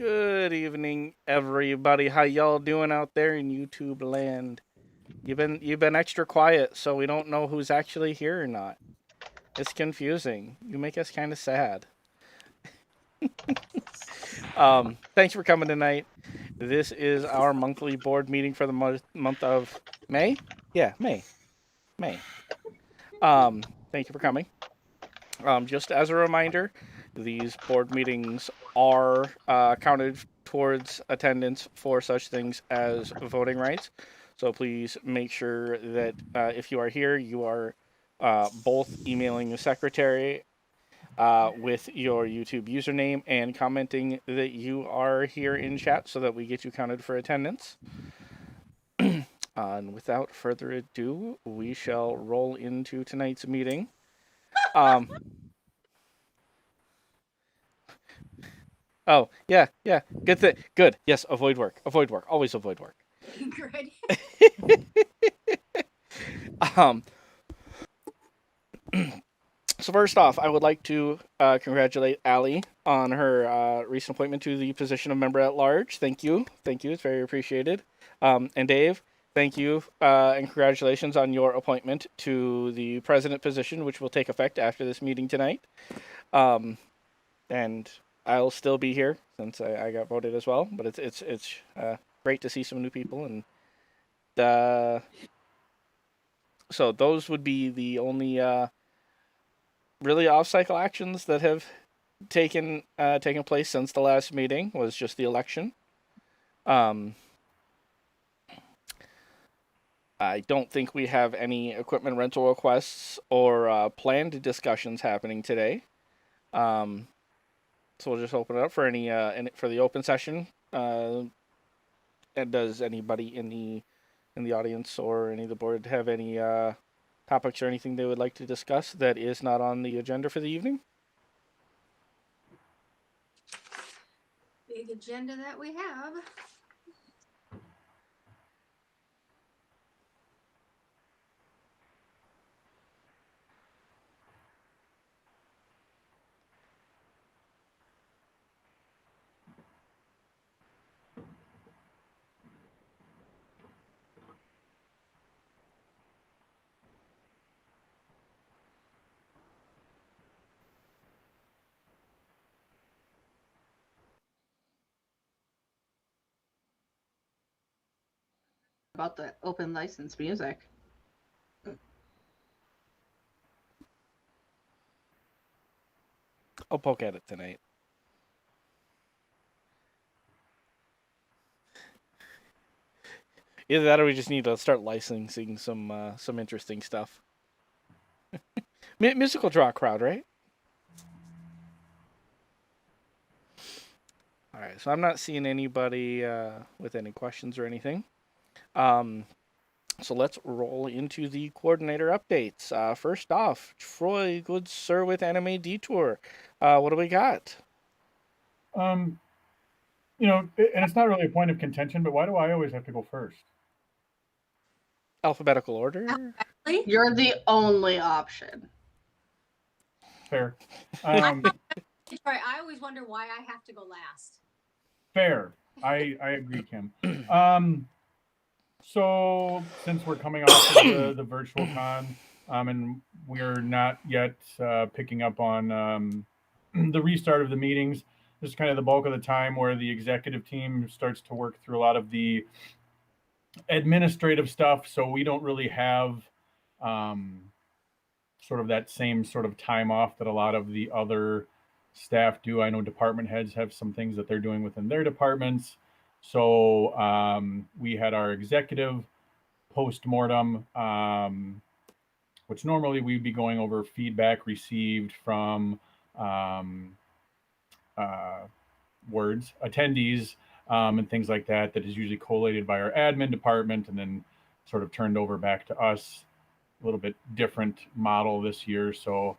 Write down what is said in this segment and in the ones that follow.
Good evening, everybody. How y'all doing out there in YouTube land? You've been extra quiet, so we don't know who's actually here or not. It's confusing. You make us kind of sad. Thanks for coming tonight. This is our monthly board meeting for the month of May. Yeah, May. Thank you for coming. Just as a reminder, these board meetings are counted towards attendance for such things as voting rights. So please make sure that if you are here, you are both emailing the secretary with your YouTube username and commenting that you are here in chat so that we get you counted for attendance. And without further ado, we shall roll into tonight's meeting. Oh, yeah. Good thing. Good. Yes, avoid work. Avoid work. Always avoid work. Good. Um, so first off, I would like to congratulate Allie on her recent appointment to the position of member at large. Thank you. It's very appreciated. And Dave, thank you and congratulations on your appointment to the president position, which will take effect after this meeting tonight. And I'll still be here since I got voted as well. But it's great to see some new people, and so those would be the only really off-cycle actions that have taken place since the last meeting. Was just the election. I don't think we have any equipment rental requests or planned discussions happening today. So we'll just open it up for any for the open session. And does anybody in the audience or any of the board have any topics or anything they would like to discuss that is not on the agenda for the evening? Big agenda that we have. About the open license music. I'll poke at it tonight. Either that or we just need to start licensing some interesting stuff. Musical draw crowd, right? All right, so I'm not seeing anybody with any questions or anything. So let's roll into the coordinator updates. First off, Troy, good sir with Anime Detour. What do we got? And it's not really a point of contention, but why do I always have to go first? Alphabetical order? You're the only option. Fair. Troy, I always wonder why I have to go last. Fair. I agree, Kim. So since we're coming off of the virtual con, and we're not yet picking up on the restart of the meetings, this is kind of the bulk of the time where the executive team starts to work through a lot of the administrative stuff. So we don't really have sort of that same sort of time off that a lot of the other staff do. I know department heads have some things that they're doing within their departments. So we had our executive post-mortem, which normally we'd be going over feedback received from attendees and things like that is usually collated by our admin department and then sort of turned over back to us. A little bit different model this year. So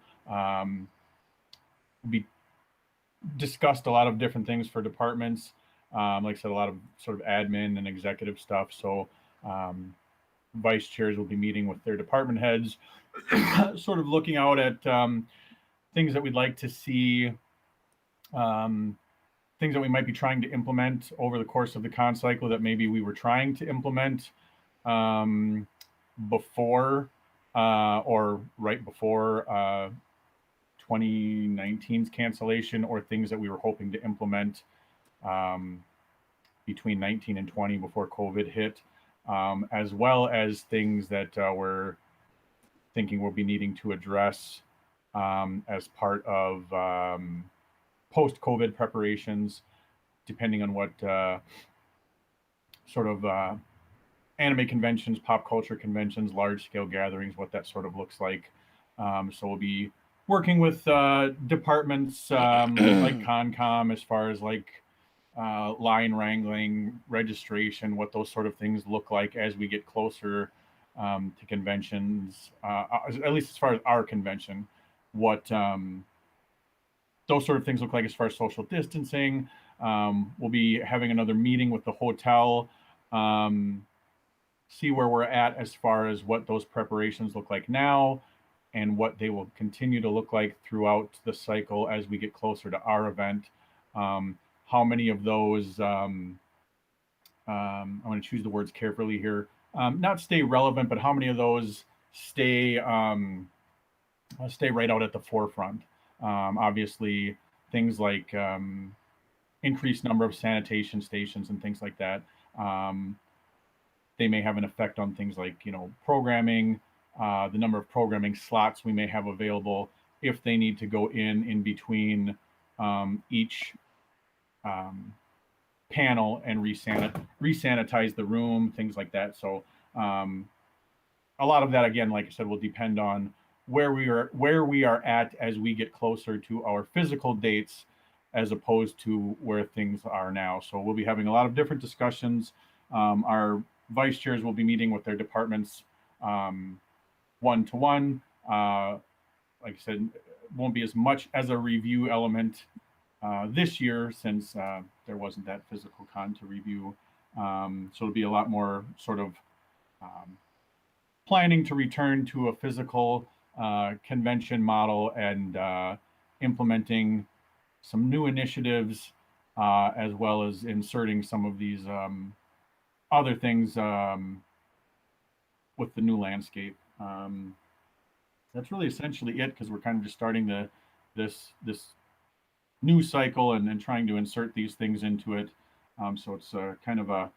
we discussed a lot of different things for departments. Like I said, a lot of sort of admin and executive stuff. So vice chairs will be meeting with their department heads, sort of looking out at things that we'd like to see, things that we might be trying to implement over the course of the con cycle that maybe we were trying to implement before or right before 2019's cancellation, or things that we were hoping to implement between 19 and 20 before COVID hit, as well as things that we're thinking we'll be needing to address as part of post-COVID preparations, depending on what sort of anime conventions, pop culture conventions, large-scale gatherings, what that sort of looks like. So we'll be working with departments like CONCOM as far as like line wrangling, registration, what those sort of things look like as we get closer to conventions, at least as far as our convention, what those sort of things look like as far as social distancing. We'll be having another meeting with the hotel, see where we're at as far as what those preparations look like now and what they will continue to look like throughout the cycle as we get closer to our event. How many of those, I'm going to choose the words carefully here, not stay relevant, but how many of those stay right out at the forefront? Obviously, things like increased number of sanitation stations and things like that. They may have an effect on things like, programming, the number of programming slots we may have available if they need to go in between each panel and resanitize the room, things like that. So a lot of that, again, like I said, will depend on where we are at as we get closer to our physical dates, as opposed to where things are now. So we'll be having a lot of different discussions. Our vice chairs will be meeting with their departments one-to-one. Like I said, won't be as much as a review element this year, since there wasn't that physical con to review. So it'll be a lot more sort of planning to return to a physical convention model and implementing some new initiatives, as well as inserting some of these other things with the new landscape. That's really essentially it, because we're kind of just starting this new cycle and trying to insert these things into it. So it's kind of a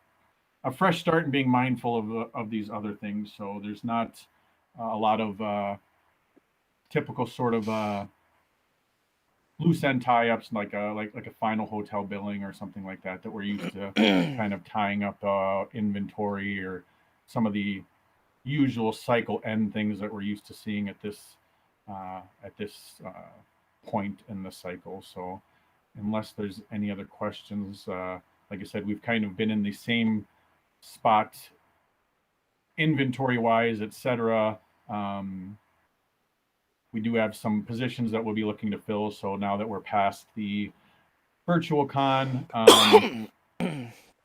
fresh start and being mindful of these other things. So there's not a lot of typical sort of loose end tie-ups like a final hotel billing or something like that we're used to kind of tying up inventory, or some of the usual cycle end things that we're used to seeing at this point in the cycle. So unless there's any other questions, like I said, we've kind of been in the same spot inventory wise, etc. We do have some positions that we'll be looking to fill. So now that we're past the virtual con,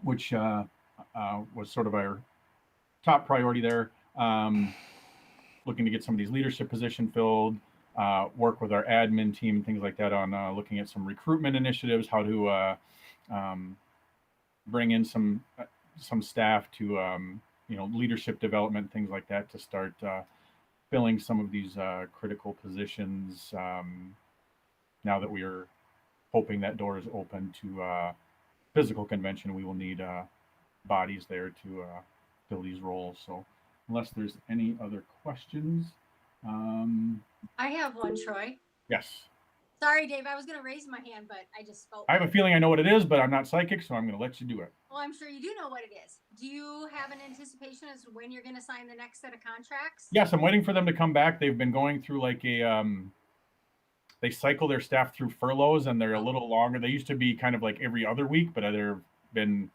which was sort of our top priority there, looking to get some of these leadership positions filled, work with our admin team and things like that on looking at some recruitment initiatives, how to bring in some staff to leadership development, things like that, to start filling some of these critical positions. Now that we are hoping that door is open to physical convention, we will need bodies there to fill these roles. So unless there's any other questions. I have one, Troy. Yes. Sorry, Dave. I was going to raise my hand, but I just felt. I have a feeling I know what it is, but I'm not psychic, so I'm going to let you do it. Well, I'm sure you do know what it is. Do you have an anticipation as to when you're going to sign the next set of contracts? Yes, I'm waiting for them to come back. They've been going through like a they cycle their staff through furloughs, and they're a little longer. They used to be kind of like every other week, but they've been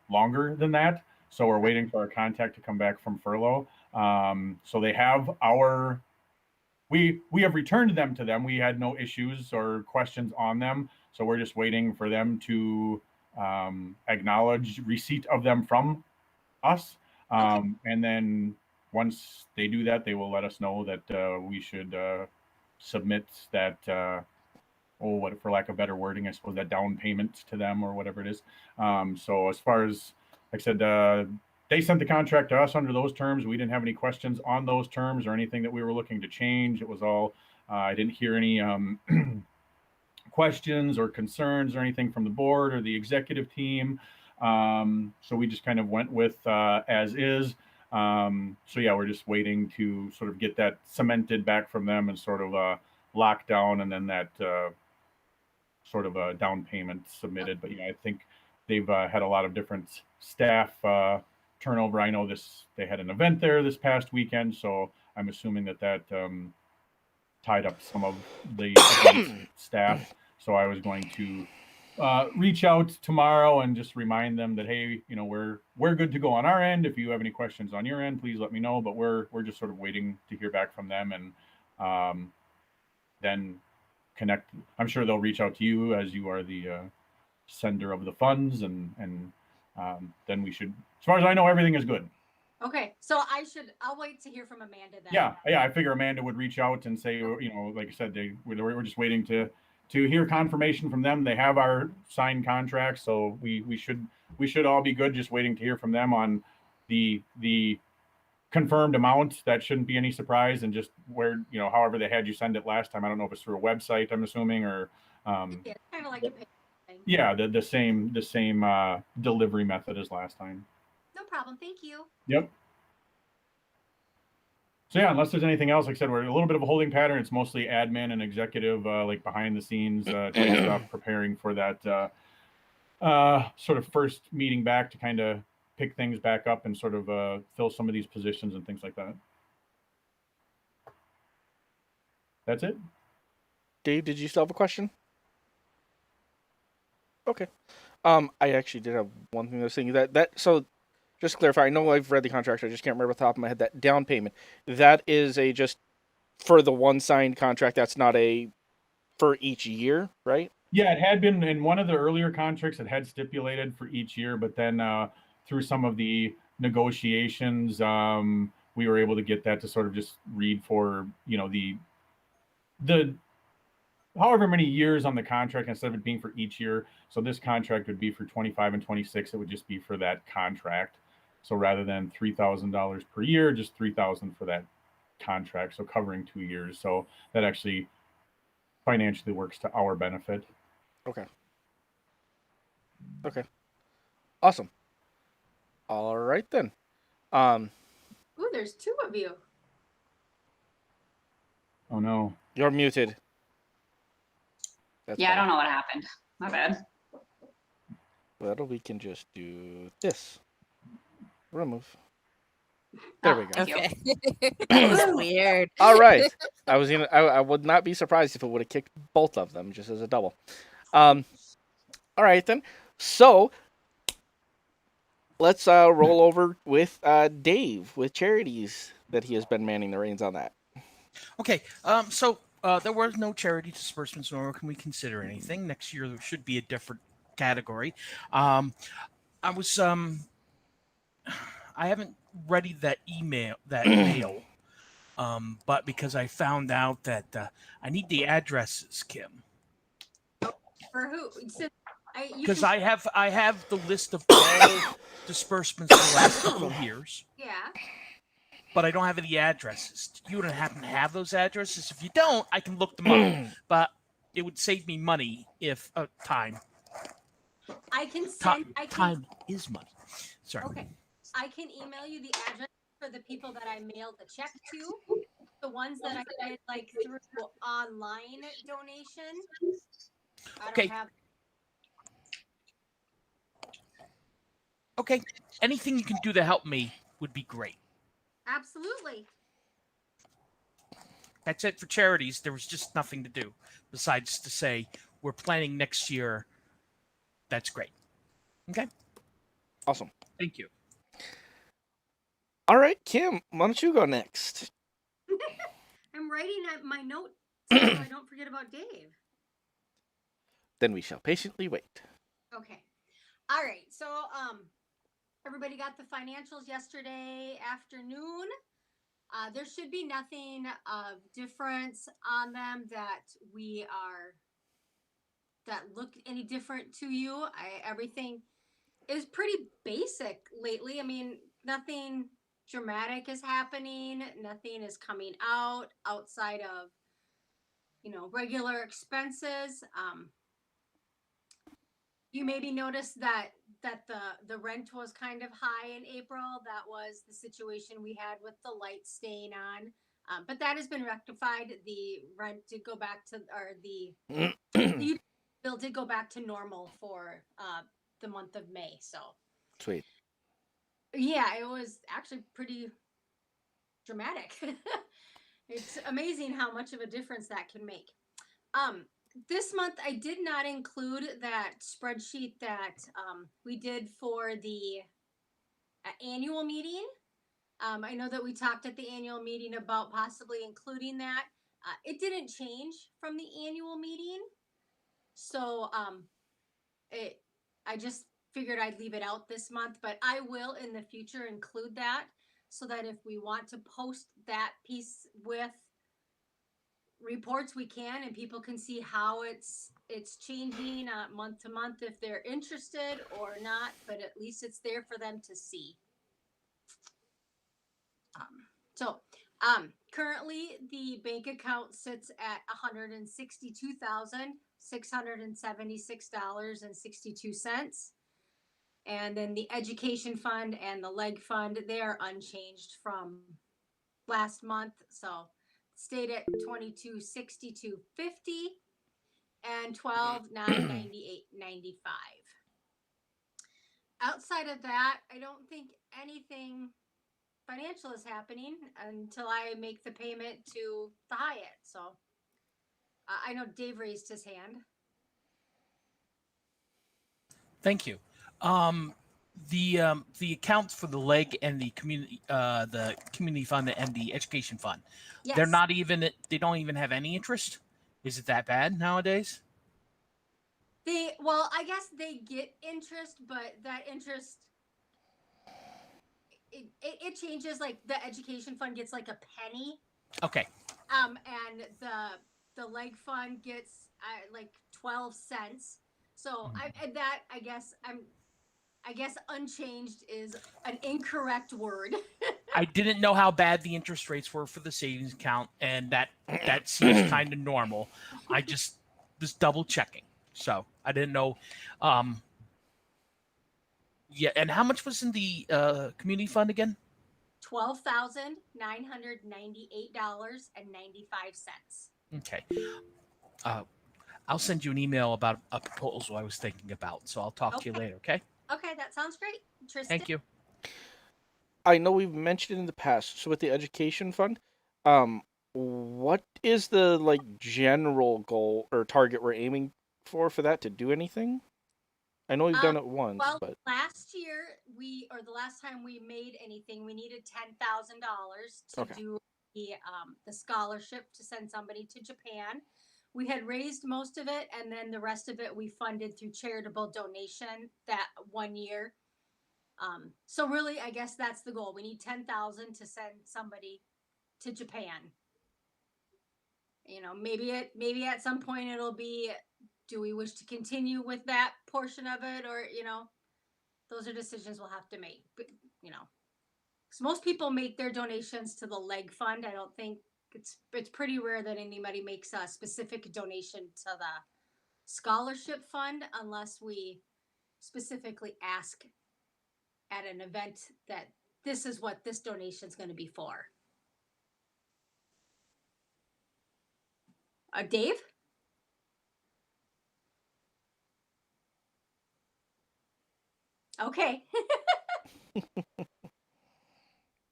longer than that. So we're waiting for our contact to come back from furlough. So they have we have returned them to them. We had no issues or questions on them. So we're just waiting for them to acknowledge receipt of them from us. And then once they do that, they will let us know that we should submit that what, for lack of better wording, I suppose that down payment to them or whatever it is. So as far as, like I said, they sent the contract to us under those terms. We didn't have any questions on those terms or anything that we were looking to change. It was all, I didn't hear any questions or concerns or anything from the board or the executive team. So we just kind of went with as is. So yeah, we're just waiting to sort of get that cemented back from them and sort of locked down, and then that sort of a down payment submitted. But yeah, I think they've had a lot of different staff turnover. I know they had an event there this past weekend, so I'm assuming that tied up some of the staff. So I was going to reach out tomorrow and just remind them that, hey, we're good to go on our end. If you have any questions on your end, please let me know. But we're just sort of waiting to hear back from them, and then connect. I'm sure they'll reach out to you as you are the sender of the funds, and then we should, as far as I know, everything is good. Okay, so I'll wait to hear from Amanda then. Yeah. I figure Amanda would reach out and say, like I said, we're just waiting to hear confirmation from them. They have our signed contract, so we should all be good. Just waiting to hear from them on the confirmed amount. That shouldn't be any surprise, and just where, however they had you send it last time. I don't know if it's through a website, I'm assuming, or yeah, kind of like a pay thing. yeah, the same delivery method as last time. No problem. Thank you. Yep. So yeah, unless there's anything else, like I said, we're a little bit of a holding pattern. It's mostly admin and executive, like behind the scenes type stuff, preparing for that sort of first meeting back to kind of pick things back up and sort of fill some of these positions and things like that. That's it. Dave, did you still have a question? Okay. I actually did have one thing I was thinking so just to clarify, I know I've read the contract, I just can't remember off the top of my head, that down payment. That is just for the one signed contract, that's not for each year, right? Yeah, it had been in one of the earlier contracts, it had stipulated for each year, but then through some of the negotiations, we were able to get that to sort of just read for, the however many years on the contract instead of it being for each year. So this contract would be for 25 and 26. It would just be for that contract. So rather than $3,000 per year, just $3,000 for that contract. So covering 2 years. So that actually financially works to our benefit. Okay. Awesome. All right then. Ooh, there's two of you. Oh no. You're muted. That's Yeah, I fine. don't know what happened. My bad. Well, we can just do this. Remove. There we go. Thank you. Okay. That was weird. All right. I would not be surprised if it would have kicked both of them just as a double. All right then. So let's roll over with Dave with charities that he has been manning the reins on that. Okay. So there was no charity disbursements, nor can we consider anything. Next year there should be a different category. I haven't readied that mail, but because I found out that I need the addresses, Kim. For who? Because I have the list of all disbursements for the last couple of years, Yeah. but I don't have any addresses. You don't happen to have those addresses? If you don't, I can look them up. But it would save me money if time. I can send. Time is money. Sorry. Okay. I can email you the address for the people that I mailed the check to. The ones that I did through online donation. I Okay. don't have. Okay. Anything you can do to help me would be great. Absolutely. That's it for charities. There was just nothing to do besides to say we're planning next year. That's great. Okay. Awesome. Thank you. All right, Kim, why don't you go next? I'm writing my notes so I don't forget about Dave. Then we shall patiently wait. Okay. All right. So, everybody got the financials yesterday afternoon. There should be nothing of difference on them that we are that looked any different to you. Everything is pretty basic lately. I mean, nothing dramatic is happening. Nothing is coming out outside of, regular expenses. You maybe noticed that the rent was kind of high in April. That was the situation we had with the lights staying on. But that has been rectified. The rent did go back to, or the bill did go back to normal for the month of May. So Sweet. yeah, it was actually pretty dramatic. It's amazing how much of a difference that can make. This month I did not include that spreadsheet that we did for the annual meeting. I know that we talked at the annual meeting about possibly including that. It didn't change from the annual meeting, so I just figured I'd leave it out this month, but I will in the future include that so that if we want to post that piece with reports, we can, and people can see how it's changing month to month if they're interested or not, but at least it's there for them to see. Currently the bank account sits at $162,676.62. And then the education fund and the leg fund, they are unchanged from last month. So stayed at 2262.50 and 12,998.95. Outside of that, I don't think anything financial is happening until I make the payment to the Hyatt. So I know Dave raised his hand. Thank you. The accounts for the leg and the community fund and the education fund, Yes. they don't even have any interest. Is it that bad nowadays? Well, I guess they get interest, but that interest, it changes. Like the education fund gets like a penny. Okay. And the leg fund gets like 12 cents. So I guess unchanged is an incorrect word. I didn't know how bad the interest rates were for the savings account, and that seems kind of normal. I just was double checking, so I didn't know. Yeah, and how much was in the community fund again? $12,998.95. Okay. I'll send you an email about a proposal I was thinking about, so I'll talk to you later, okay? Okay, that sounds great. Tristan? Thank you. I know we've mentioned in the past. So with the education fund, what is the general goal or target we're aiming for that to do anything? I know we've done it once, Well, but last year the last time we made anything, we needed $10,000 to Okay. do the scholarship to send somebody to Japan. We had raised most of it, and then the rest of it we funded through charitable donation that one year. So really, I guess that's the goal. We need 10,000 to send somebody to Japan. Maybe at some point it'll be, do we wish to continue with that portion of it, or those are decisions we'll have to make. But because most people make their donations to the leg fund. I don't think it's pretty rare that anybody makes a specific donation to the scholarship fund unless we specifically ask at an event that this is what this donation is going to be for. Dave? Okay.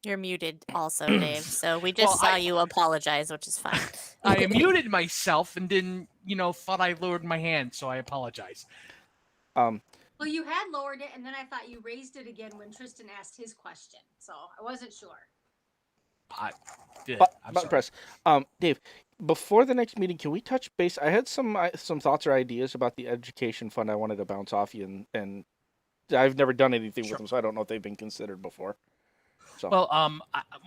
You're muted also, Dave. So we just saw you apologize, which is fine. I muted myself and didn't, thought I lowered my hand, so I apologize. Well, you had lowered it, and then I thought you raised it again when Tristan asked his question, so I wasn't sure. I did. I'm button press. Dave, before the next meeting, can we touch base? I had some thoughts or ideas about the education fund I wanted to bounce off you, and I've never done anything with them, so I don't know if they've been considered before. So. Well,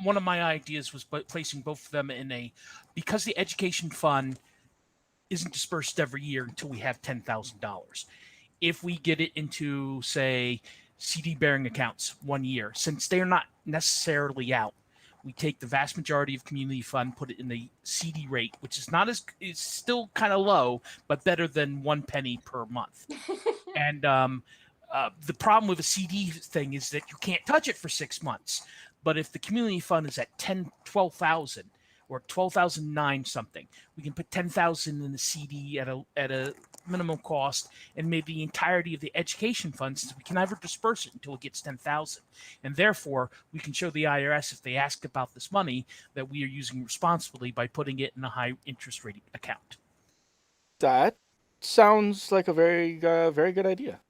one of my ideas was placing both of them in because the education fund isn't dispersed every year until we have $10,000. If we get it into, say, CD bearing accounts 1 year, since they're not necessarily out, we take the vast majority of community fund, put it in the CD rate, which is not as, it's still kind of low, but better than 1 penny per month. And the problem with a CD thing is that you can't touch it for 6 months. But if the community fund is at 12,000 or 12,009 something, we can put 10,000 in the CD at a minimum cost, and maybe the entirety of the education fund, since we can never disperse it until it gets 10,000. And therefore, we can show the IRS, if they ask about this money, that we are using responsibly by putting it in a high interest rate account. That sounds like a very good idea.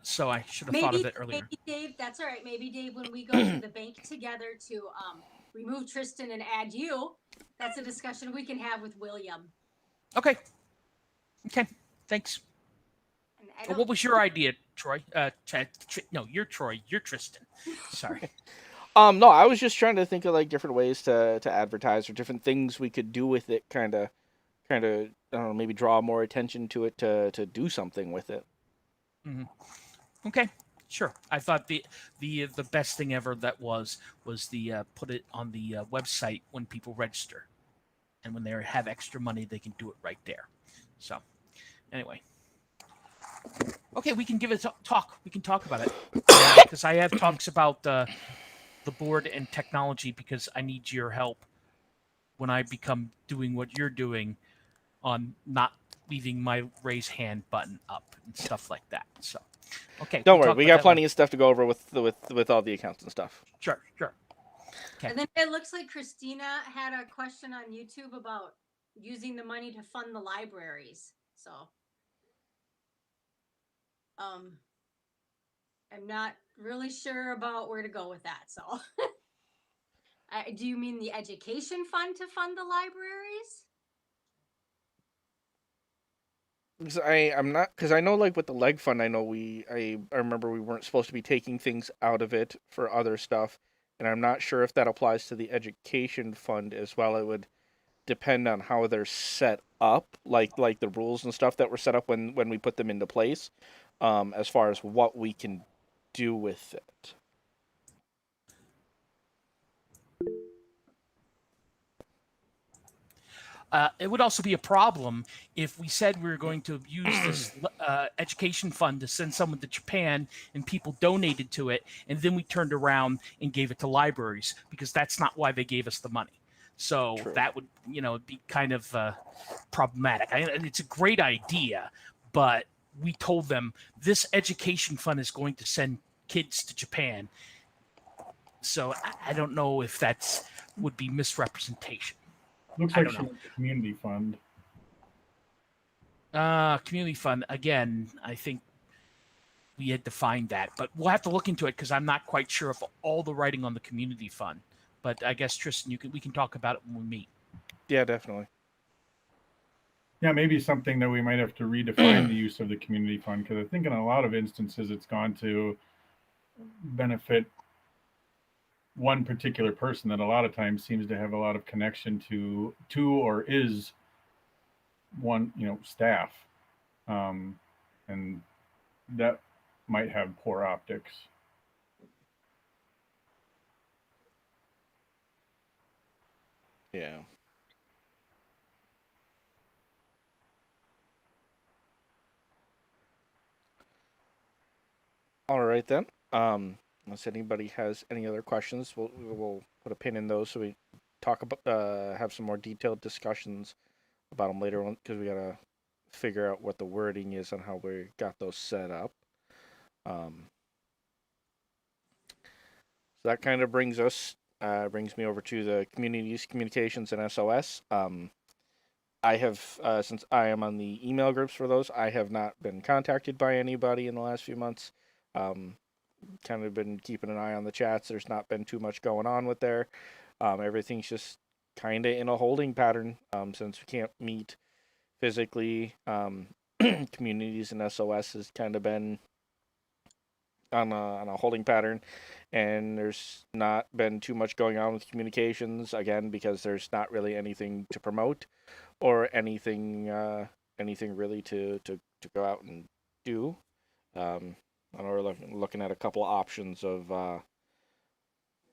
So I should have thought of it earlier. Maybe Dave, that's all right. Maybe Dave, when we go to the bank together to remove Tristan and add you, that's a discussion we can have with William. Okay, thanks. And I don't- What was your idea, Troy? No, you're Troy. You're Tristan. Sorry. No, I was just trying to think of like different ways to advertise or different things we could do with it, kind of, I don't know, maybe draw more attention to it to do something with it. Mm-hmm. Okay, sure. I thought the best thing ever that was the put it on the website when people register, and when they have extra money, they can do it right there. So, anyway, okay, we can give it a talk. We can talk about it because I have talks about the board and technology, because I need your help when I become doing what you're doing on not leaving my raise hand button up and stuff like that. So, okay. Don't we'll worry, talk we about got that plenty later. of stuff to go over with all the accounts and stuff. Sure. Okay. And then it looks like Christina had a question on YouTube about using the money to fund the libraries. So, I'm not really sure about where to go with that. So, do you mean the education fund to fund the libraries? Because I'm not, because I know like with the leg fund, I know I remember we weren't supposed to be taking things out of it for other stuff, and I'm not sure if that applies to the education fund as well. It would depend on how they're set up, like the rules and stuff that were set up when we put them into place, as far as what we can do with it. It would also be a problem if we said we were going to use this education fund to send someone to Japan and people donated to it, and then we turned around and gave it to libraries, because that's not why they gave us the money. So True. that would, be kind of problematic. It's a great idea, but we told them this education fund is going to send kids to Japan. So I don't know if that's would be misrepresentation. Looks I like don't she know. went to community fund. Community fund, again, I think we had defined that, but we'll have to look into it, because I'm not quite sure of all the writing on the community fund. But I guess, Tristan, we can talk about it when we meet. Yeah, definitely. Yeah, maybe something that we might have to redefine the use of the community fund, because I think in a lot of instances it's gone to benefit one particular person that a lot of times seems to have a lot of connection to or is one, staff. And that might have poor optics. Yeah. All right then. Unless anybody has any other questions, we'll put a pin in those so we talk about have some more detailed discussions about them later on, because we gotta figure out what the wording is on how we got those set up. So that kind of brings me over to the communications and SOS. I have since I am on the email groups for those, I have not been contacted by anybody in the last few months. Kind of been keeping an eye on the chats. There's not been too much going on with there. Everything's just kind of in a holding pattern since we can't meet physically. Communities and SOS has kind of been on a holding pattern, and there's not been too much going on with communications, again, because there's not really anything to promote. or anything really to go out and do. I know we're looking at a couple of options of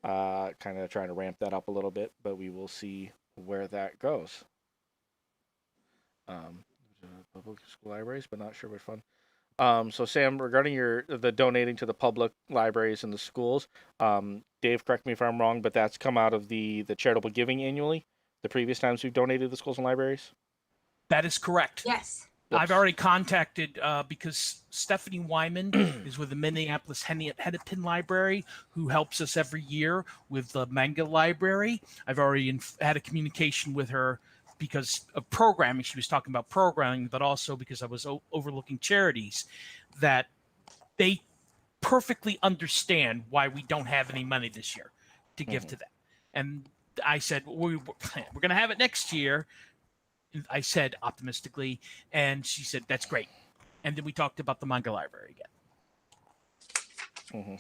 kind of trying to ramp that up a little bit, but we will see where that goes. Public school libraries, but not sure which fund. So Sam, regarding the donating to the public libraries and the schools, Dave, correct me if I'm wrong, but that's come out of the charitable giving annually. The previous times we've donated to the schools and libraries. That is correct. Yes. I've already contacted because Stephanie Wyman is with the Minneapolis Hennepin Library, who helps us every year with the manga library. I've already had a communication with her because of programming. She was talking about programming, but also because I was overlooking charities, that they perfectly understand why we don't have any money this year to give to them. And I said, we're going to have it next year. I said optimistically, and she said, that's great. And then we talked about the manga library again.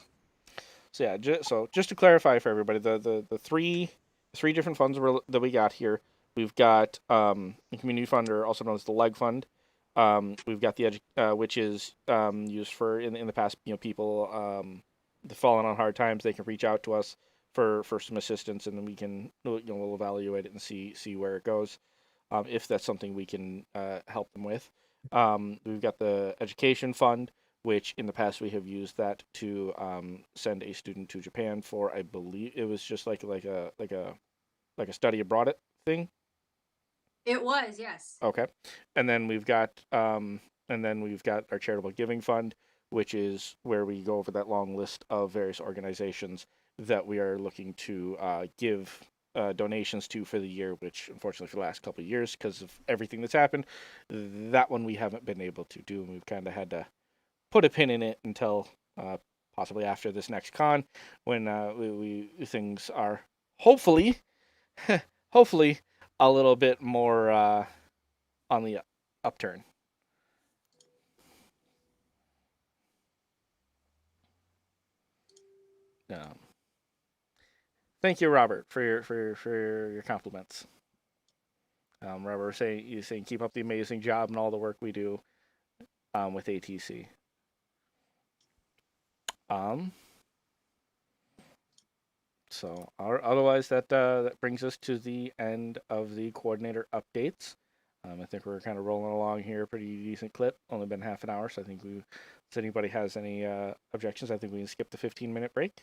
So yeah, just to clarify for everybody, the three different funds that we got here. We've got the community fund, or also known as the leg fund. We've got the which is used for in the past, people the fallen on hard times, they can reach out to us for some assistance, and then we can we'll evaluate it and see where it goes. If that's something we can help them with. We've got the education fund, which in the past we have used that to send a student to Japan for, I believe it was just like a study abroad thing. It was, yes. Okay, and then we've got our charitable giving fund, which is where we go over that long list of various organizations that we are looking to give donations to for the year, which unfortunately for the last couple of years, because of everything that's happened, that one we haven't been able to do, and we've kind of had to put a pin in it until possibly after this next con, when we things are hopefully a little bit more on the upturn. Thank you, Robert, for your compliments. Robert saying keep up the amazing job and all the work we do with ATC. So otherwise that brings us to the end of the coordinator updates. I think we're kind of rolling along here, pretty decent clip. Only been half an hour, so I think if anybody has any objections, I think we can skip the 15-minute break.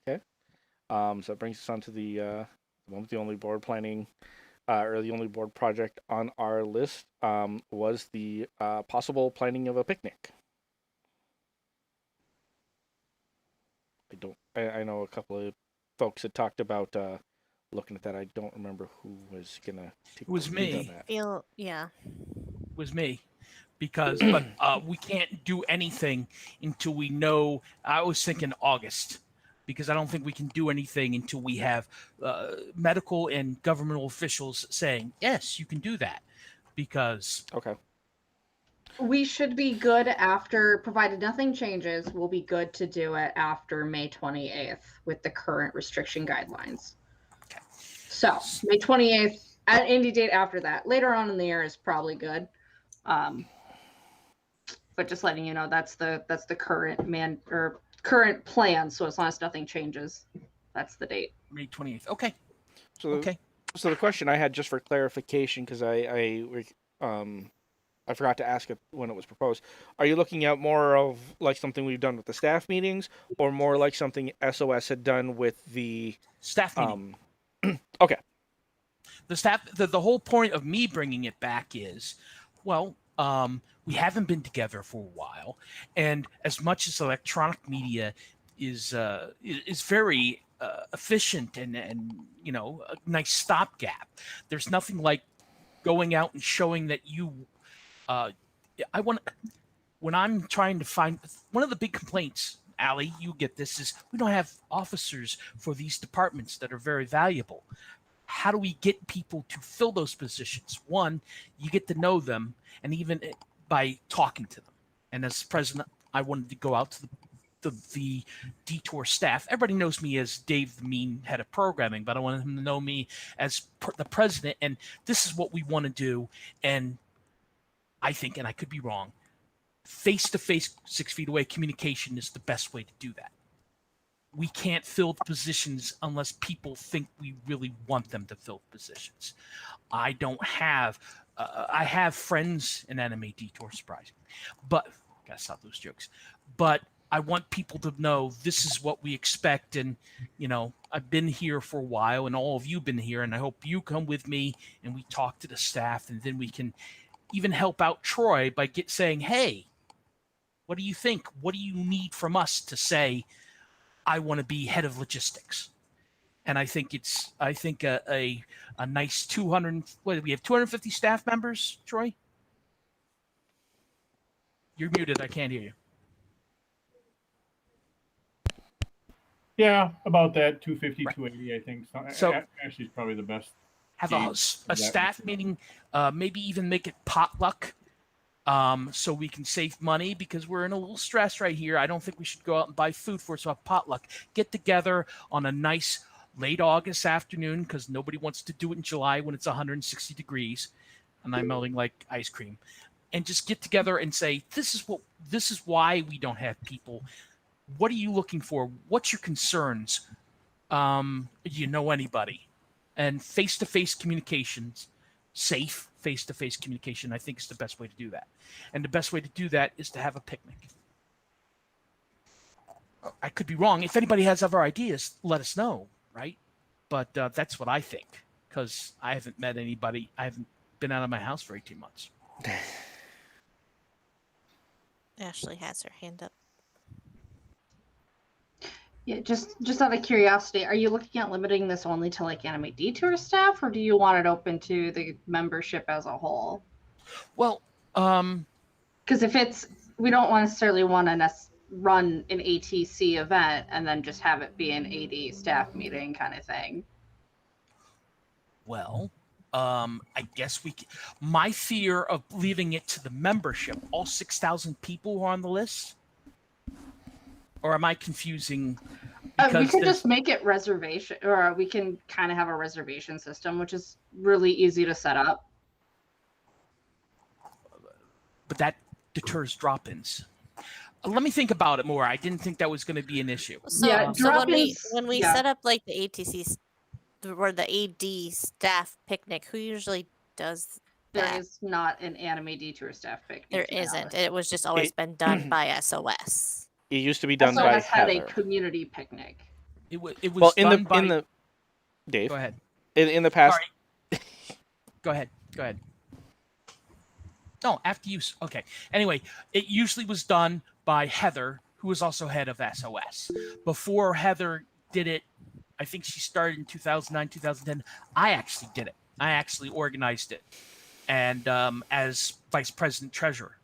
Okay. So that brings us on to the only board planning, or the only board project on our list was the possible planning of a picnic. I know a couple of folks had talked about looking at that. I don't remember who was gonna take It was the lead me. on that. It was me. Because but we can't do anything until we know. I was thinking August, because I don't think we can do anything until we have medical and governmental officials saying, yes, you can do that. Because Okay. We should be good after, provided nothing changes, we'll be good to do it after May 28th with the current restriction guidelines. Okay. So May 28th, at any date after that. Later on in the year is probably good. But just letting you know, that's the current current plan. So as long as nothing changes, that's the date. May 28th. Okay. So the question I had, just for clarification, because I forgot to ask it when it was proposed. Are you looking at more of like something we've done with the staff meetings, or more like something SOS had done with the Staff meeting. Okay. The staff. The whole point of me bringing it back is, well, we haven't been together for a while, and as much as electronic media is very efficient and a nice stopgap, there's nothing like going out and showing that you. When I'm trying to find, one of the big complaints, Allie, you get this, is we don't have officers for these departments that are very valuable. How do we get people to fill those positions? One, you get to know them, and even by talking to them. And as president, I wanted to go out to the Detour staff. Everybody knows me as Dave, the mean head of programming, but I want them to know me as the president. And this is what we want to do. And I think, and I could be wrong, face-to-face, 6 feet away communication is the best way to do that. We can't fill the positions unless people think we really want them to fill positions. I don't have, I have friends in Anime Detour, surprising, but gotta stop those jokes. But I want people to know this is what we expect. And, I've been here for a while and all of you have been here, and I hope you come with me and we talk to the staff, and then we can even help out Troy by saying, hey, what do you think? What do you need from us to say, I want to be head of logistics? And I think a nice 200, what do we have, 250 staff members, Troy? You're muted. I can't hear you. Yeah, about that, 250, Right. 280, I think. So- Ashley's probably the best. Have Gauge a that staff would- meeting, maybe even make it potluck, so we can save money, because we're in a little stress right here. I don't think we should go out and buy food for us, so have potluck. Get together on a nice late August afternoon, because nobody wants to do it in July when it's 160 degrees and I'm melting like ice cream. And just get together and say, this is why we don't have people. What are you looking for? What's your concerns? Do you know anybody? And face-to-face communications, safe face-to-face communication, I think is the best way to do that. And the best way to do that is to have a picnic. I could be wrong. If anybody has other ideas, let us know, right? But that's what I think, because I haven't met anybody. I haven't been out of my house for 18 months. Ashley has her hand up. Yeah, just out of curiosity, are you looking at limiting this only to like Anime Detour staff, or do you want it open to the membership as a whole? Well, Because we don't necessarily want to run an ATC event and then just have it be an AD staff meeting kind of thing. well, I guess my fear of leaving it to the membership, all 6,000 people who are on the list, or am I confusing? We Because can there's- just make it reservation, or we can kind of have a reservation system, which is really easy to set up. but that deters drop-ins. Let me think about it more. I didn't think that was going to be an issue. So, Yeah, so drop-ins, when we yeah. set up like the ATC or the AD staff picnic, who usually does There that? is not an Anime Detour staff picnic. There to be isn't. honest. It was just always been done by SOS. It used to be done Also, by has had a Heather. community picnic. It was Well, done by... Dave, Go ahead. in the past, Sorry. Go ahead. No, after you. Okay. Anyway, it usually was done by Heather, who was also head of SOS. Before Heather did it, I think she started in 2009, 2010. I actually did it. I actually organized it, and as vice president treasurer,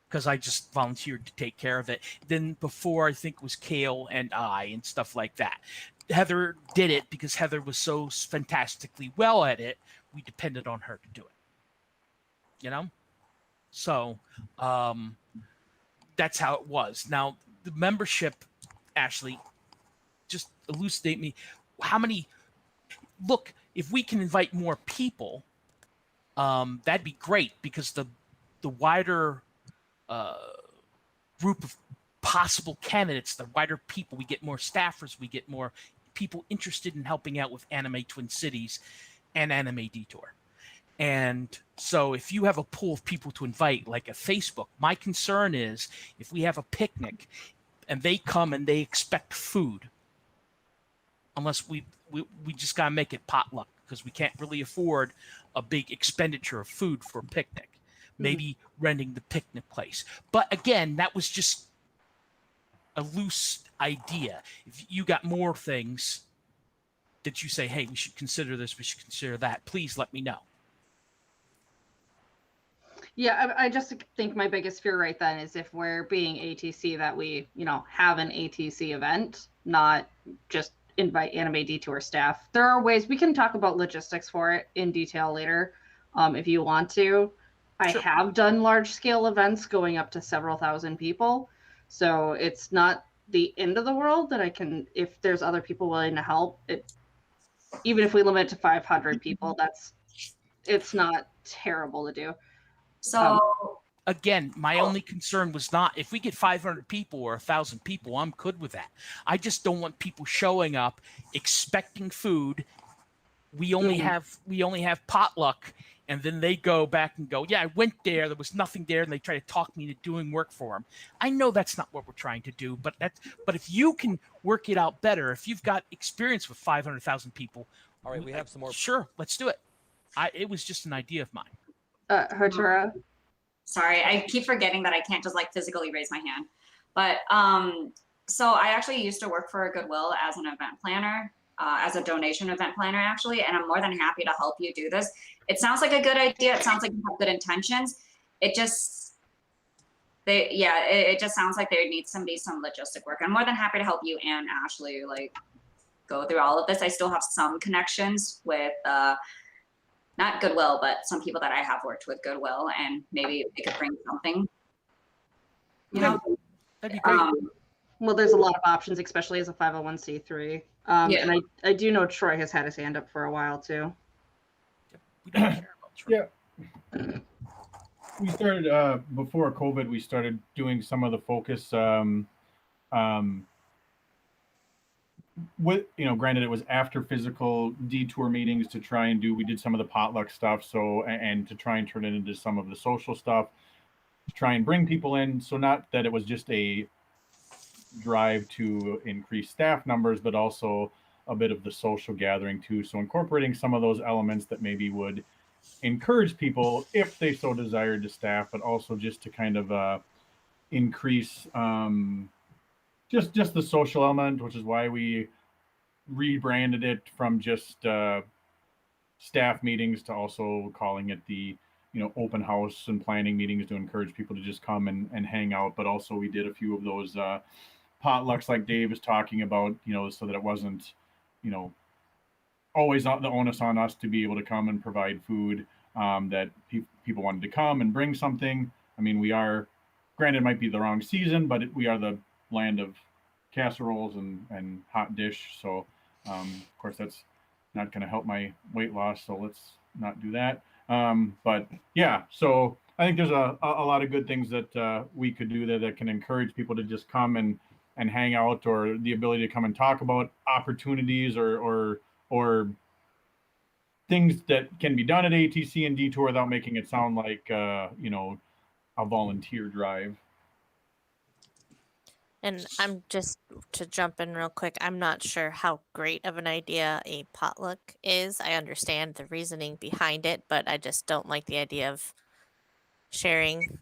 because I just volunteered to take care of it. Then before, I think it was Kale and I and stuff like that. Heather did it because Heather was so fantastically well at it. We depended on her to do it. So that's how it was. Now, the membership, Ashley, just elucidate me. How many? Look, if we can invite more people, that'd be great, because the wider group of possible candidates, the wider people, we get more staffers, we get more people interested in helping out with Anime Twin Cities and Anime Detour. And so if you have a pool of people to invite, like a Facebook, my concern is if we have a picnic and they come and they expect food, unless we just got to make it potluck, because we can't really afford a big expenditure of food for a picnic. Maybe renting the picnic place. But again, that was just a loose idea. If you got more things that you say, hey, we should consider this, we should consider that, please let me know. Yeah, I just think my biggest fear right then is if we're being ATC, that we, have an ATC event, not just invite Anime Detour staff. There are ways we can talk about logistics for it in detail later, if you want to. I have done large scale events going up to several thousand people. So it's not the end of the world that I can, if there's other people willing to help, even if we limit it to 500 people, it's not terrible to do. So Again, my only concern was not if we get 500 people or 1,000 people, I'm good with that. I just don't want people showing up expecting food. We only have potluck, and then they go back and go, yeah, I went there, there was nothing there, and they try to talk me into doing work for them. I know that's not what we're trying to do, but if you can work it out better, if you've got experience with 500,000 people, All right, we have some more. Sure, let's do it. It was just an idea of mine. Hatura. sorry, I keep forgetting that I can't just like physically raise my hand. But so I actually used to work for Goodwill as an event planner, as a donation event planner actually, and I'm more than happy to help you do this. It sounds like a good idea. It sounds like you have good intentions. It just sounds like they would need some logistic work. I'm more than happy to help you and Ashley like go through all of this. I still have some connections with not Goodwill, but some people that I have worked with Goodwill, and maybe they could bring something. You know, That'd be great. Well, there's a lot of options, especially as a 501c3. And I do know Troy has had his hand up for a while too. We don't care about Troy. Yeah. We started before COVID. We started doing some of the focus. With granted, it was after physical detour meetings to try and do. We did some of the potluck stuff, and to try and turn it into some of the social stuff, to try and bring people in. So not that it was just a drive to increase staff numbers, but also a bit of the social gathering too. So incorporating some of those elements that maybe would encourage people, if they so desired, to staff, but also just to kind of increase just the social element, which is why we rebranded it from just staff meetings to also calling it the open house and planning meetings, to encourage people to just come and hang out. But also we did a few of those potlucks like Dave is talking about, so that it wasn't always the onus on us to be able to come and provide food, that people wanted to come and bring something. I mean, we are, granted it might be the wrong season, but we are the land of casseroles and hot dish. So of course that's not going to help my weight loss, so let's not do that. But yeah, so I think there's a lot of good things that we could do there that can encourage people to just come and hang out, or the ability to come and talk about opportunities or things that can be done at ATC and Detour without making it sound like a volunteer drive. And I'm just to jump in real quick, I'm not sure how great of an idea a potluck is. I understand the reasoning behind it, but I just don't like the idea of sharing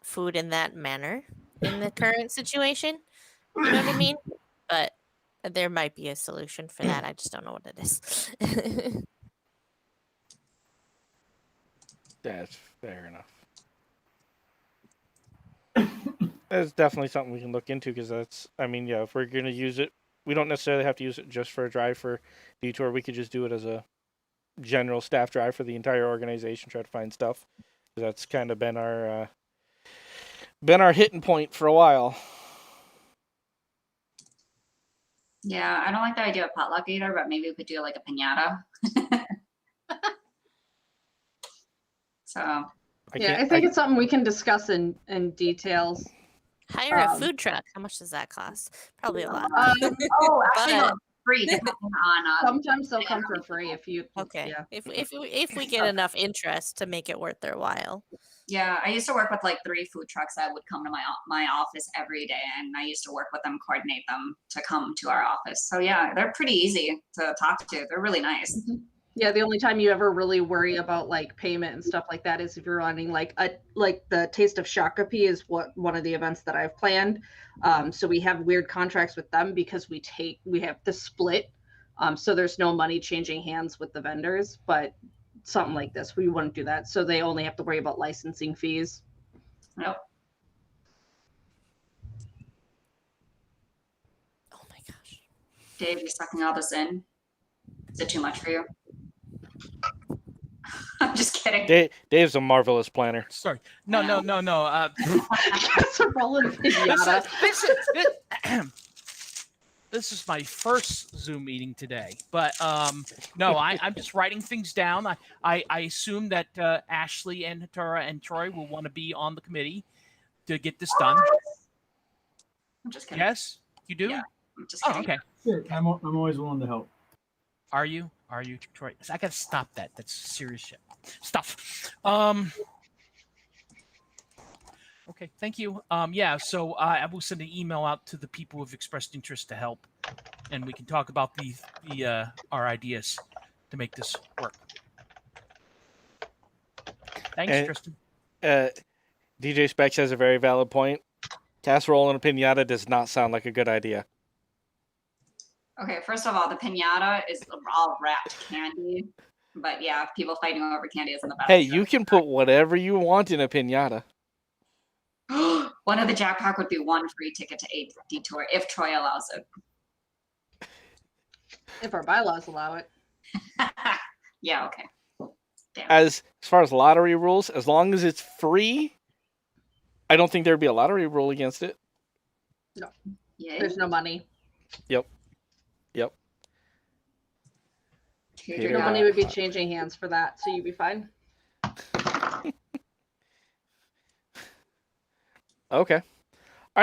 food in that manner in the current situation. You know what I mean? But there might be a solution for that. I just don't know what it is. That's fair enough. That's definitely something we can look into, because if we're going to use it, we don't necessarily have to use it just for a drive for Detour. We could just do it as a general staff drive for the entire organization, try to find stuff. That's kind of been our hitting point for a while. Yeah, I don't like the idea of potluck either, but maybe we could do like a piñata. So I think it's something we can discuss in details. Hire a food truck. How much does that cost? Probably a lot. actually, But- no, free depending on Sometimes they'll come for free if you. Okay. Yeah. If we get enough interest to make it worth their while. Yeah, I used to work with like 3 food trucks that would come to my office every day, and I used to work with them, coordinate them to come to our office. So yeah, they're pretty easy to talk to. They're really nice. Mm-hmm. Yeah, the only time you ever really worry about like payment and stuff like that is if you're running like the Taste of Shakopee is one of the events that I've planned. So we have weird contracts with them because we have the split. So there's no money changing hands with the vendors, but something like this, we wouldn't do that. So they only have to worry about licensing fees. Nope. Oh my gosh. Dave, you sucking all this in? Is it too much for you? I'm just kidding. Dave's a marvelous planner. Sorry. No. Guess we're rolling pinata. This is my first Zoom meeting today, but no, I'm just writing things down. I assume that Ashley and Tara and Troy will want to be on the committee to get this done. I'm just kidding. Yes, you do. Yeah. I'm just Oh, kidding. okay. Sure, I'm always willing to help. Are you, Troy? I gotta stop that. That's serious shit. Stuff. Okay, thank you. Yeah, so I will send an email out to the people who have expressed interest to help, and we can talk about our ideas to make this work. Thanks, And- Tristan. DJ Specs has a very valid point. Casserole and a pinata does not sound like a good idea. Okay, first of all, the pinata is all wrapped candy. But yeah, people fighting over candy isn't the best. Hey, you can put whatever you want in a pinata. One of the jackpot would be one free ticket to a detour if Troy allows it. If our bylaws allow it. Yeah, okay. Damn. As far as lottery rules, as long as it's free, I don't think there'd be a lottery rule against it. Yeah. There's no money. Peter No got money it. would be changing hands for that, so you'd be fine. Okay. All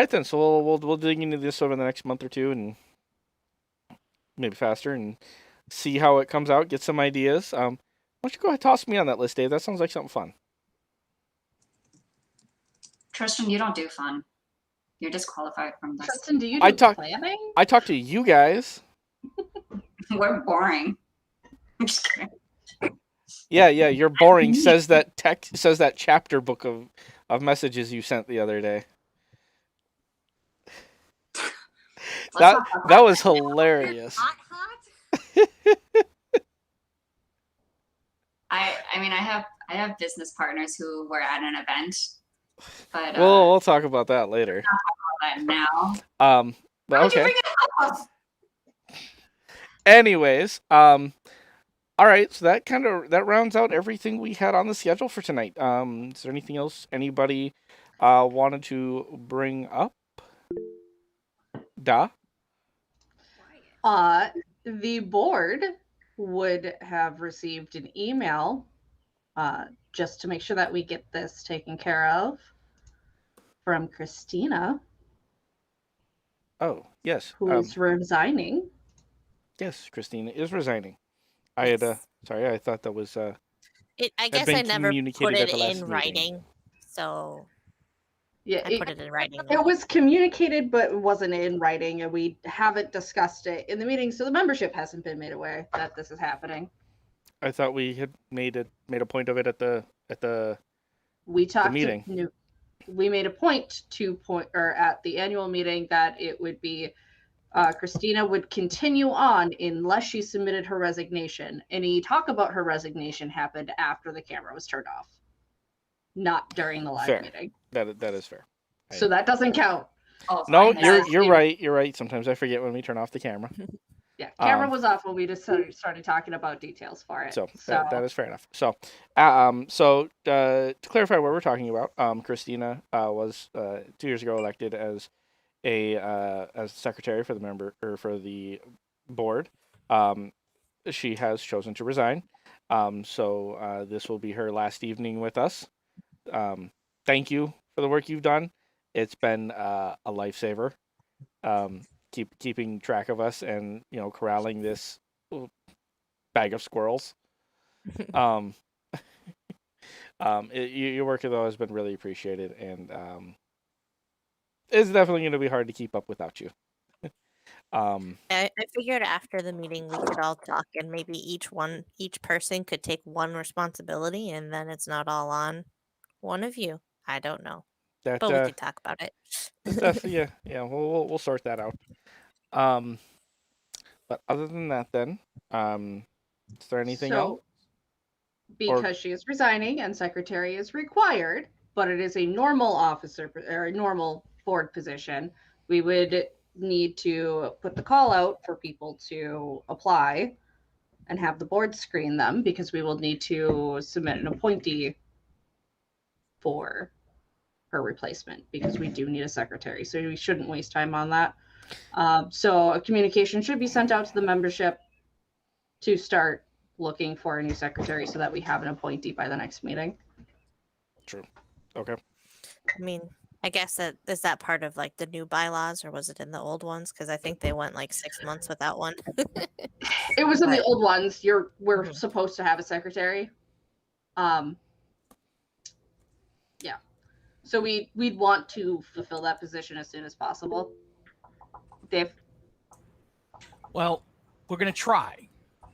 right then. So we'll dig into this over the next month or two, and maybe faster, and see how it comes out. Get some ideas. Why don't you go ahead and toss me on that list, Dave? That sounds like something fun. Tristan, you don't do fun. You're disqualified from this. Tristan, do you I do talk- planning? I talked to you guys. We're boring. I'm just kidding. Yeah, you're boring. Says that chapter book of messages you sent the other day. Let's That not talk that about was hilarious. Hot. I mean, I have business partners who were at an event, but We'll talk about that later. now. But Why'd you okay. bring it up? Anyways, all right. So that rounds out everything we had on the schedule for tonight. Is there anything else anybody wanted to bring up? Da? The board would have received an email just to make sure that we get this taken care of from Christina, Oh, yes. who is resigning. Yes, Christina is resigning. I had sorry, I thought that was I had guess been I never communicated put at it the last in meeting. writing, so Yeah, I put it in writing. it was communicated, but it wasn't in writing, and we haven't discussed it in the meeting, so the membership hasn't been made aware that this is happening. I thought we had made a point of it at the We talked. meeting. We made a point at the annual meeting that it would be Christina would continue on unless she submitted her resignation. Any talk about her resignation happened after the camera was turned off, not during the live Fair. meeting. that is fair. So that doesn't count. Oh, No, fine. you're right. You're right. Sometimes I forget when we turn off the camera. Yeah, camera Um, was off when we just started talking about details for it. So that is fair enough. So, to clarify what we're talking about, Christina was 2 years ago elected as secretary for the member or for the board. She has chosen to resign. So this will be her last evening with us. Thank you for the work you've done. It's been a lifesaver. Keeping track of us and corralling this bag of squirrels. Your work though has been really appreciated, and it's definitely going to be hard to keep up without you. I figured after the meeting we could all talk, and maybe each person could take one responsibility, and then it's not all on one of you. I don't know, That but we could talk about it. yeah. We'll sort that out. But other than that, then, is there anything else? Because she is resigning and secretary is required, but it is a normal officer or a normal board position, we would need to put the call out for people to apply and have the board screen them, because we will need to submit an appointee for her replacement, because we do need a secretary. So we shouldn't waste time on that. So a communication should be sent out to the membership to start looking for a new secretary so that we have an appointee by the next meeting. True. Okay. I mean, I guess that is that part of like the new bylaws, or was it in the old ones? Because I think they went like 6 months without one. It was in the But- old ones. We're Mhm. supposed to have a secretary. Yeah. So we'd want to fulfill that position as soon as possible. Dave? Well, we're gonna try,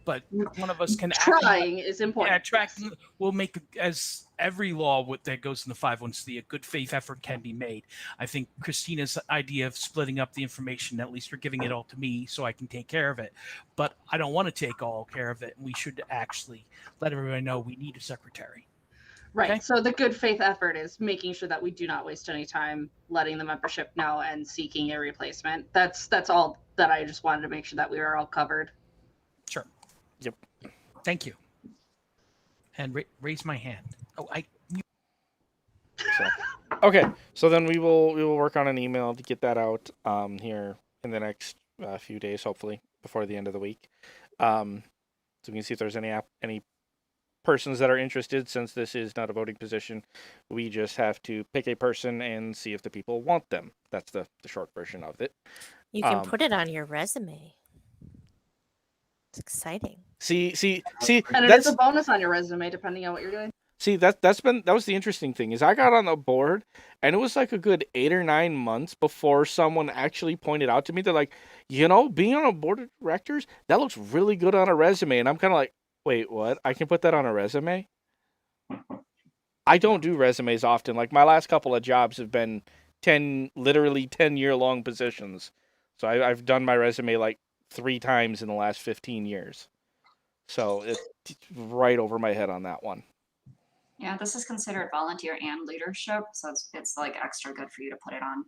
but one of us can Trying is Yeah, important. tracking will make, as every law that goes in the 501c, a good faith effort can be made. I think Christina's idea of splitting up the information, at least for giving it all to me so I can take care of it, but I don't want to take all care of it. We should actually let everybody know we need a secretary. Right. Okay. So the good faith effort is making sure that we do not waste any time letting the membership know and seeking a replacement. That's all that I just wanted to make sure that we were all covered. Sure. Yep. Thank you. And raise my hand. Oh, So, okay. So then we will work on an email to get that out here in the next few days, hopefully before the end of the week. So we can see if there's any persons that are interested. Since this is not a voting position, we just have to pick a person and see if the people want them. That's the short version of it. You can put it on your resume. It's exciting. See. And it is a bonus on your resume, depending on what you're doing. See, that was the interesting thing, is I got on the board and it was like a good 8 or 9 months before someone actually pointed out to me. They're like, being on a board of directors, that looks really good on a resume. And I'm kind of like, wait, what? I can put that on a resume? I don't do resumes often. Like my last couple of jobs have been literally 10-year-long positions. So I've done my resume like 3 times in the last 15 years. So it's right over my head on that one. Yeah, this is considered volunteer and leadership, so it's like extra good for you to put it on.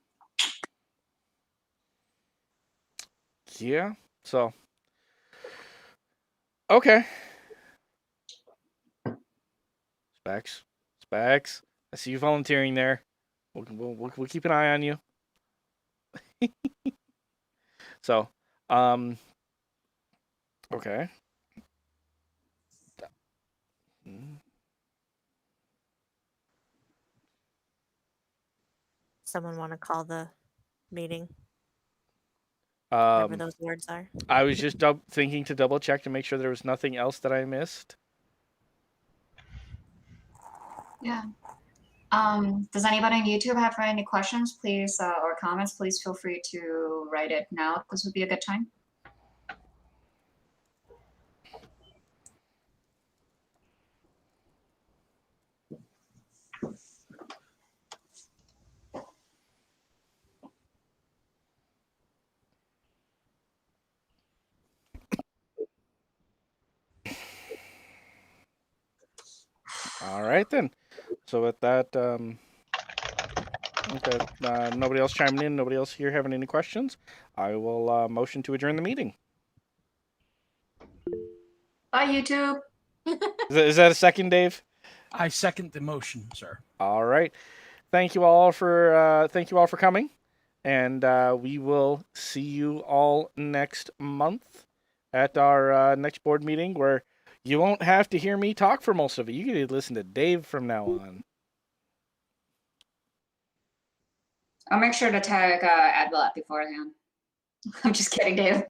Yeah. So. Okay. Specs. I see you volunteering there. We'll keep an eye on you. So, okay. Someone want to call the meeting? Whatever those words are. I was just thinking to double check to make sure there was nothing else that I missed. Yeah. Does anybody on YouTube have any questions, please, or comments? Please feel free to write it now. This would be a good time. All right then. So with that, okay, nobody else chiming in, nobody else here having any questions, I will motion to adjourn the meeting. Bye, YouTube. Is that a second, Dave? I second the motion, sir. All right. Thank you all for coming, and we will see you all next month at our next board meeting, where you won't have to hear me talk for most of it. You can listen to Dave from now on. I'll make sure to tag Advil beforehand. I'm just kidding, Dave.